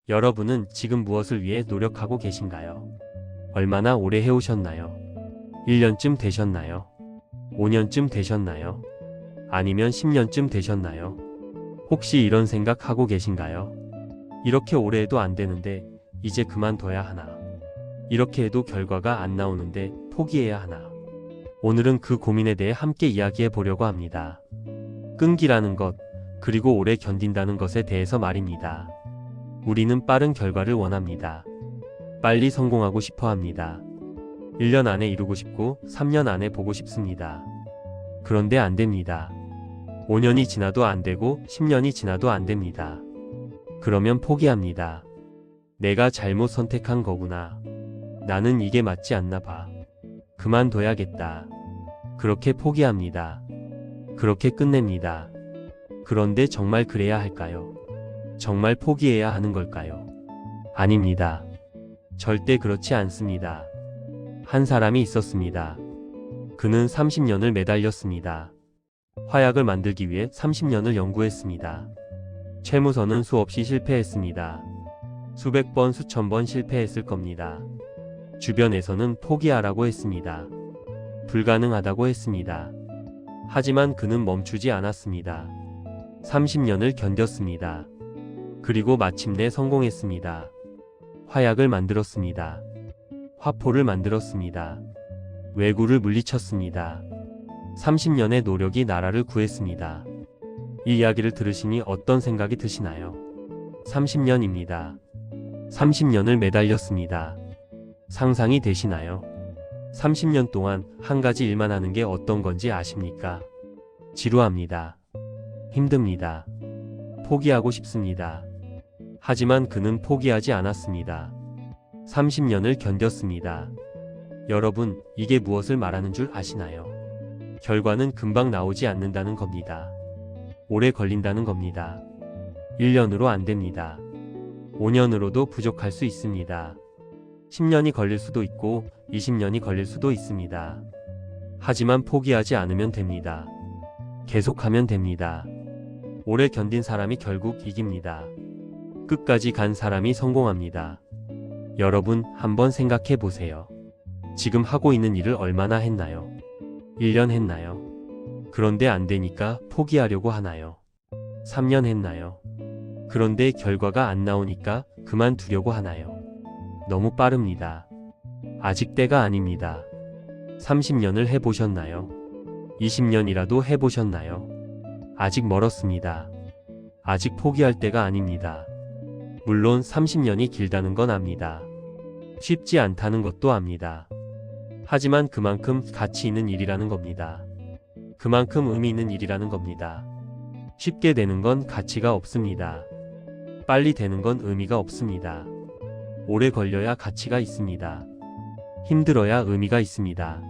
여러분은 지금 무엇을 위해 노력하고 계신가요? 얼마나 오래 해오셨나요? 1년쯤 되셨나요? 5년쯤 되셨나요? 아니면 10년쯤 되셨나요? 혹시 이런 생각하고 계신가요? 이렇게 오래 해도 안 되는데 이제 그만둬야 하나? 이렇게 해도 결과가 안 나오는데 포기해야 하나? 오늘은 그 고민에 대해 함께 이야기해 보려고 합니다. 끈기라는 것, 그리고 오래 견딘다는 것에 대해서 말입니다. 우리는 빠른 결과를 원합니다. 빨리 성공하고 싶어 합니다. 1년 안에 이루고 싶고 3년 안에 보고 싶습니다. 그런데 안 됩니다. 5년이 지나도 안 되고 10년이 지나도 안 됩니다. 그러면 포기합니다. 내가 잘못 선택한 거구나. 나는 이게 맞지 않나 봐. 그만둬야겠다. 그렇게 포기합니다. 그렇게 끝냅니다. 그런데 정말 그래야 할까요? 정말 포기해야 하는 걸까요? 아닙니다. 절대 그렇지 않습니다. 한 사람이 있었습니다. 그는 30년을 매달렸습니다. 화약을 만들기 위해 30년을 연구했습니다. 채무서는 수없이 실패했습니다. 수백 번, 수천 번 실패했을 겁니다. 주변에서는 포기하라고 했습니다. 불가능하다고 했습니다. 하지만 그는 멈추지 않았습니다. 30년을 견뎠습니다. 그리고 마침내 성공했습니다. 화약을 만들었습니다. 화포를 만들었습니다. 왜구를 물리쳤습니다. 30년의 노력이 나라를 구했습니다. 이 이야기를 들으시니 어떤 생각이 드시나요? 30년입니다. 30년을 매달렸습니다. 상상이 되시나요? 30년 동안 한 가지 일만 하는 게 어떤 건지 아십니까? 지루합니다. 힘듭니다. 포기하고 싶습니다. 하지만 그는 포기하지 않았습니다. 30년을 견뎠습니다. 여러분, 이게 무엇을 말하는 줄 아시나요? 결과는 금방 나오지 않는다는 겁니다. 오래 걸린다는 겁니다. 1년으로 안 됩니다. 5년으로도 부족할 수 있습니다. 10년이 걸릴 수도 있고 20년이 걸릴 수도 있습니다. 하지만 포기하지 않으면 됩니다. 계속하면 됩니다. 오래 견딘 사람이 결국 이깁니다. 끝까지 간 사람이 성공합니다. 여러분, 한번 생각해 보세요. 지금 하고 있는 일을 얼마나 했나요? 1년 했나요? 그런데 안 되니까 포기하려고 하나요? 3년 했나요? 그런데 결과가 안 나오니까 그만두려고 하나요? 너무 빠릅니다. 아직 때가 아닙니다. 30년을 해보셨나요? 20년이라도 해보셨나요? 아직 멀었습니다. 아직 포기할 때가 아닙니다. 물론 30년이 길다는 건 압니다. 쉽지 않다는 것도 압니다. 하지만 그만큼 가치 있는 일이라는 겁니다. 그만큼 의미 있는 일이라는 겁니다. 쉽게 되는 건 가치가 없습니다. 빨리 되는 건 의미가 없습니다. 오래 걸려야 가치가 있습니다. 힘들어야 의미가 있습니다.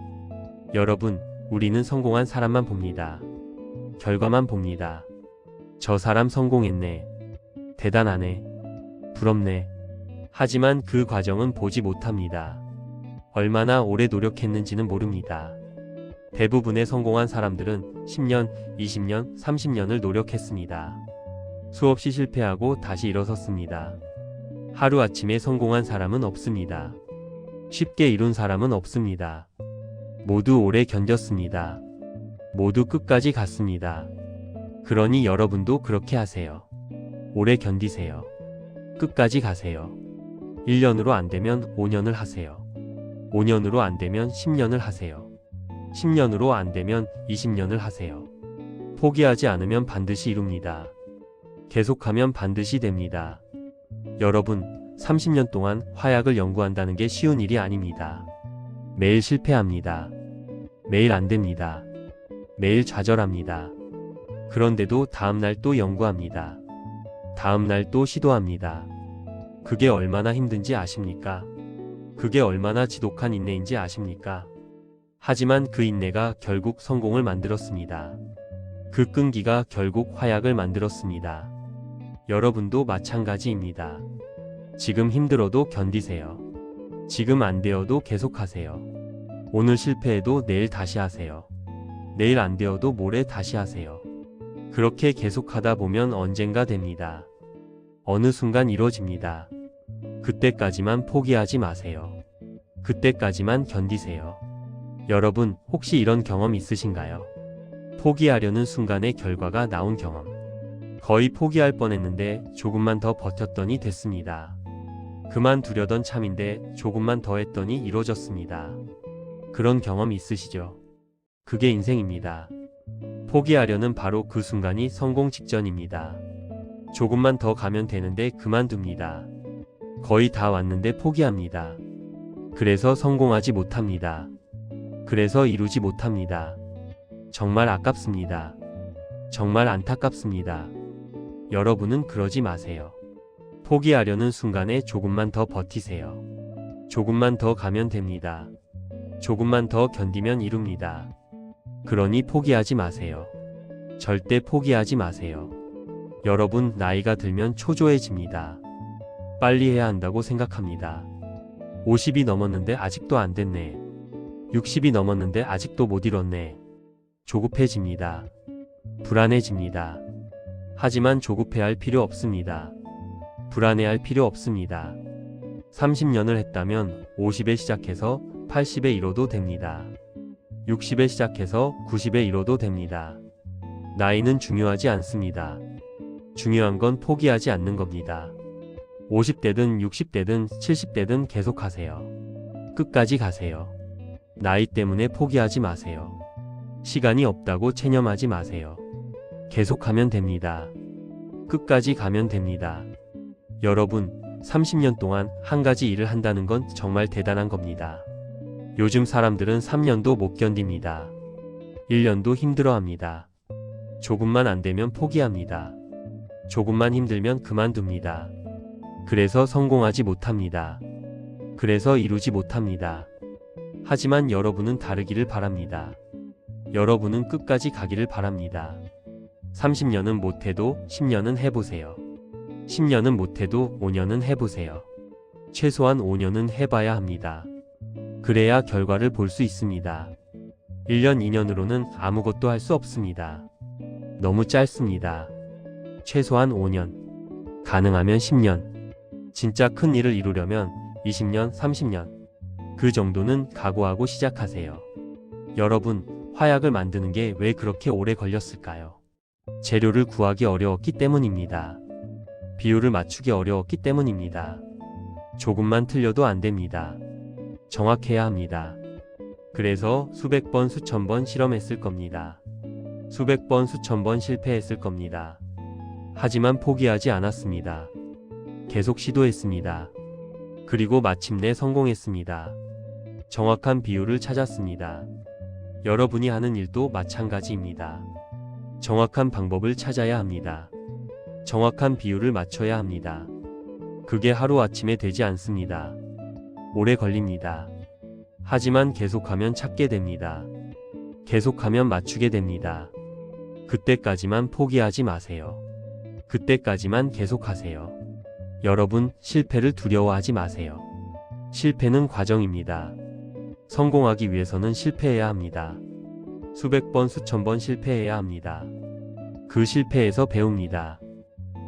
여러분, 우리는 성공한 사람만 봅니다. 결과만 봅니다. 저 사람 성공했네. 대단하네. 부럽네. 하지만 그 과정은 보지 못합니다. 얼마나 오래 노력했는지는 모릅니다. 대부분의 성공한 사람들은 10년, 20년, 30년을 노력했습니다. 수없이 실패하고 다시 일어섰습니다. 하루아침에 성공한 사람은 없습니다. 쉽게 이룬 사람은 없습니다. 모두 오래 견뎠습니다. 모두 끝까지 갔습니다. 그러니 여러분도 그렇게 하세요. 오래 견디세요. 끝까지 가세요. 1년으로 안 되면 5년을 하세요. 5년으로 안 되면 10년을 하세요. 10년으로 안 되면 20년을 하세요. 포기하지 않으면 반드시 이룹니다. 계속하면 반드시 됩니다. 여러분, 30년 동안 화약을 연구한다는 게 쉬운 일이 아닙니다. 매일 실패합니다. 매일 안 됩니다. 매일 좌절합니다. 그런데도 다음날 또 연구합니다. 다음날 또 시도합니다. 그게 얼마나 힘든지 아십니까? 그게 얼마나 지독한 인내인지 아십니까? 하지만 그 인내가 결국 성공을 만들었습니다. 그 끈기가 결국 화약을 만들었습니다. 여러분도 마찬가지입니다. 지금 힘들어도 견디세요. 지금 안 되어도 계속하세요. 오늘 실패해도 내일 다시 하세요. 내일 안 되어도 모레 다시 하세요. 그렇게 계속하다 보면 언젠가 됩니다. 어느 순간 이루어집니다. 그때까지만 포기하지 마세요. 그때까지만 견디세요. 여러분, 혹시 이런 경험 있으신가요? 포기하려는 순간에 결과가 나온 경험. 거의 포기할 뻔했는데 조금만 더 버텼더니 됐습니다. 그만두려던 참인데 조금만 더 했더니 이루어졌습니다. 그런 경험 있으시죠? 그게 인생입니다. 포기하려는 바로 그 순간이 성공 직전입니다. 조금만 더 가면 되는데 그만둡니다. 거의 다 왔는데 포기합니다. 그래서 성공하지 못합니다. 그래서 이루지 못합니다. 정말 아깝습니다. 정말 안타깝습니다. 여러분은 그러지 마세요. 포기하려는 순간에 조금만 더 버티세요. 조금만 더 가면 됩니다. 조금만 더 견디면 이룹니다. 그러니 포기하지 마세요. 절대 포기하지 마세요. 여러분, 나이가 들면 초조해집니다. 빨리 해야 한다고 생각합니다. 50이 넘었는데 아직도 안 됐네. 60이 넘었는데 아직도 못 이뤘네. 조급해집니다. 불안해집니다. 하지만 조급해할 필요 없습니다. 불안해할 필요 없습니다. 30년을 했다면 50에 시작해서 80에 이뤄도 됩니다. 60에 시작해서 90에 이뤄도 됩니다. 나이는 중요하지 않습니다. 중요한 건 포기하지 않는 겁니다. 50대든 60대든 70대든 계속하세요. 끝까지 가세요. 나이 때문에 포기하지 마세요. 시간이 없다고 체념하지 마세요. 계속하면 됩니다. 끝까지 가면 됩니다. 여러분, 30년 동안 한 가지 일을 한다는 건 정말 대단한 겁니다. 요즘 사람들은 3년도 못 견딥니다. 1년도 힘들어합니다. 조금만 안 되면 포기합니다. 조금만 힘들면 그만둡니다. 그래서 성공하지 못합니다. 그래서 이루지 못합니다. 하지만 여러분은 다르기를 바랍니다. 여러분은 끝까지 가기를 바랍니다. 30년은 못해도 10년은 해보세요. 10년은 못해도 5년은 해보세요. 최소한 5년은 해봐야 합니다. 그래야 결과를 볼 수 있습니다. 1년, 2년으로는 아무것도 할 수 없습니다. 너무 짧습니다. 최소한 5년, 가능하면 10년. 진짜 큰 일을 이루려면 20년, 30년. 그 정도는 각오하고 시작하세요. 여러분, 화약을 만드는 게 왜 그렇게 오래 걸렸을까요? 재료를 구하기 어려웠기 때문입니다. 비율을 맞추기 어려웠기 때문입니다. 조금만 틀려도 안 됩니다. 정확해야 합니다. 그래서 수백 번, 수천 번 실험했을 겁니다. 수백 번, 수천 번 실패했을 겁니다. 하지만 포기하지 않았습니다. 계속 시도했습니다. 그리고 마침내 성공했습니다. 정확한 비율을 찾았습니다. 여러분이 하는 일도 마찬가지입니다. 정확한 방법을 찾아야 합니다. 정확한 비율을 맞춰야 합니다. 그게 하루아침에 되지 않습니다. 오래 걸립니다. 하지만 계속하면 찾게 됩니다. 계속하면 맞추게 됩니다. 그때까지만 포기하지 마세요. 그때까지만 계속하세요. 여러분, 실패를 두려워하지 마세요. 실패는 과정입니다. 성공하기 위해서는 실패해야 합니다. 수백 번, 수천 번 실패해야 합니다. 그 실패에서 배웁니다.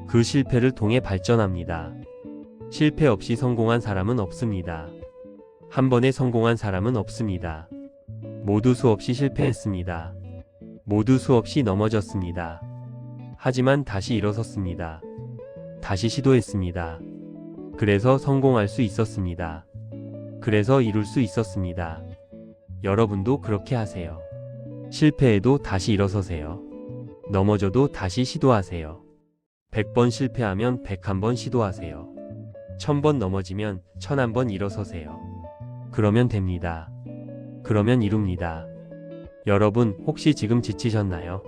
그 실패를 통해 발전합니다. 실패 없이 성공한 사람은 없습니다. 한 번에 성공한 사람은 없습니다. 모두 수없이 실패했습니다. 모두 수없이 넘어졌습니다. 하지만 다시 일어섰습니다. 다시 시도했습니다. 그래서 성공할 수 있었습니다. 그래서 이룰 수 있었습니다. 여러분도 그렇게 하세요. 실패해도 다시 일어서세요. 넘어져도 다시 시도하세요. 100번 실패하면 101번 시도하세요. 1000번 넘어지면 1001번 일어서세요. 그러면 됩니다. 그러면 이룹니다. 여러분, 혹시 지금 지치셨나요?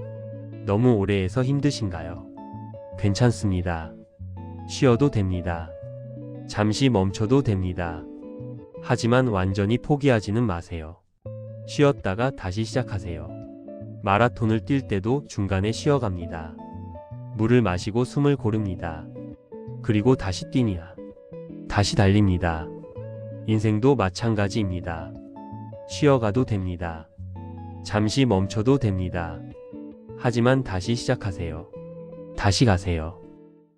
너무 오래 해서 힘드신가요? 괜찮습니다. 쉬어도 됩니다. 잠시 멈춰도 됩니다. 하지만 완전히 포기하지는 마세요. 쉬었다가 다시 시작하세요. 마라톤을 뛸 때도 중간에 쉬어갑니다. 물을 마시고 숨을 고릅니다. 그리고 다시 뛰니라. 다시 달립니다. 인생도 마찬가지입니다. 쉬어가도 됩니다. 잠시 멈춰도 됩니다. 하지만 다시 시작하세요. 다시 가세요.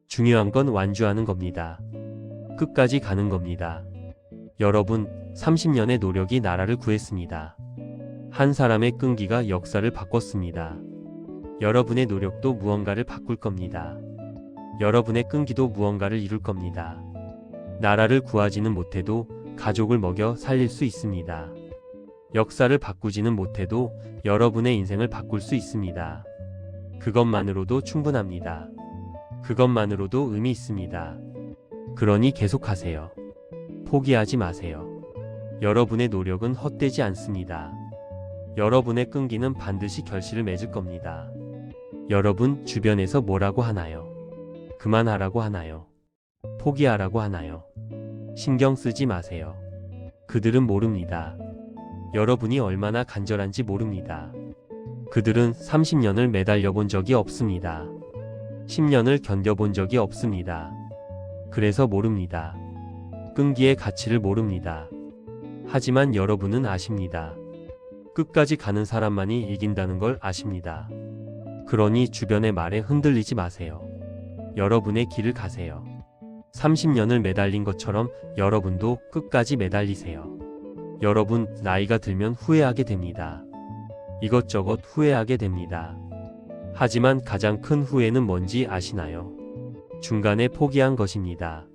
중요한 건 완주하는 겁니다. 끝까지 가는 겁니다. 여러분, 30년의 노력이 나라를 구했습니다. 한 사람의 끈기가 역사를 바꿨습니다. 여러분의 노력도 무언가를 바꿀 겁니다. 여러분의 끈기도 무언가를 이룰 겁니다. 나라를 구하지는 못해도 가족을 먹여 살릴 수 있습니다. 역사를 바꾸지는 못해도 여러분의 인생을 바꿀 수 있습니다. 그것만으로도 충분합니다. 그것만으로도 의미 있습니다. 그러니 계속하세요. 포기하지 마세요. 여러분의 노력은 헛되지 않습니다. 여러분의 끈기는 반드시 결실을 맺을 겁니다. 여러분 주변에서 뭐라고 하나요? 그만하라고 하나요? 포기하라고 하나요? 신경 쓰지 마세요. 그들은 모릅니다. 여러분이 얼마나 간절한지 모릅니다. 그들은 30년을 매달려 본 적이 없습니다. 10년을 견뎌본 적이 없습니다. 그래서 모릅니다. 끈기의 가치를 모릅니다. 하지만 여러분은 아십니다. 끝까지 가는 사람만이 이긴다는 걸 아십니다. 그러니 주변의 말에 흔들리지 마세요. 여러분의 길을 가세요. 30년을 매달린 것처럼 여러분도 끝까지 매달리세요. 여러분, 나이가 들면 후회하게 됩니다. 이것저것 후회하게 됩니다. 하지만 가장 큰 후회는 뭔지 아시나요? 중간에 포기한 것입니다.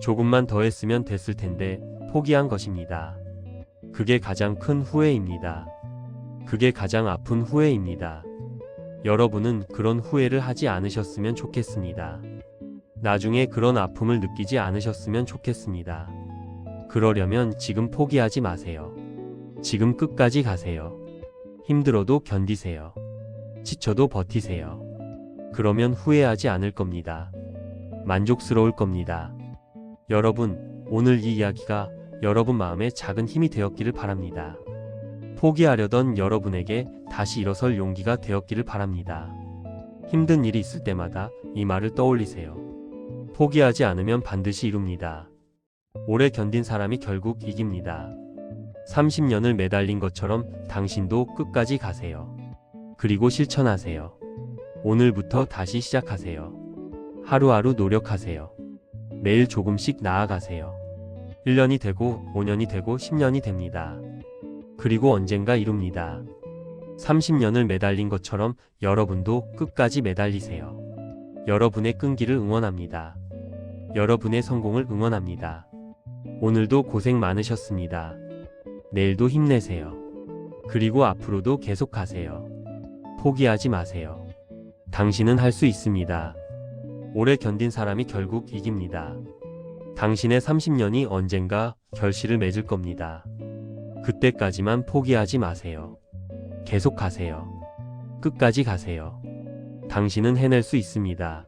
조금만 더 했으면 됐을 텐데 포기한 것입니다. 그게 가장 큰 후회입니다. 그게 가장 아픈 후회입니다. 여러분은 그런 후회를 하지 않으셨으면 좋겠습니다. 나중에 그런 아픔을 느끼지 않으셨으면 좋겠습니다. 그러려면 지금 포기하지 마세요. 지금 끝까지 가세요. 힘들어도 견디세요. 지쳐도 버티세요. 그러면 후회하지 않을 겁니다. 만족스러울 겁니다. 여러분, 오늘 이 이야기가 여러분 마음에 작은 힘이 되었기를 바랍니다. 포기하려던 여러분에게 다시 일어설 용기가 되었기를 바랍니다. 힘든 일이 있을 때마다 이 말을 떠올리세요. 포기하지 않으면 반드시 이룹니다. 오래 견딘 사람이 결국 이깁니다. 30년을 매달린 것처럼 당신도 끝까지 가세요. 그리고 실천하세요. 오늘부터 다시 시작하세요. 하루하루 노력하세요. 매일 조금씩 나아가세요. 1년이 되고 5년이 되고 10년이 됩니다. 그리고 언젠가 이룹니다. 30년을 매달린 것처럼 여러분도 끝까지 매달리세요. 여러분의 끈기를 응원합니다. 여러분의 성공을 응원합니다. 오늘도 고생 많으셨습니다. 내일도 힘내세요. 그리고 앞으로도 계속하세요. 포기하지 마세요. 당신은 할 수 있습니다. 오래 견딘 사람이 결국 이깁니다. 당신의 30년이 언젠가 결실을 맺을 겁니다. 그때까지만 포기하지 마세요. 계속 가세요. 끝까지 가세요. 당신은 해낼 수 있습니다.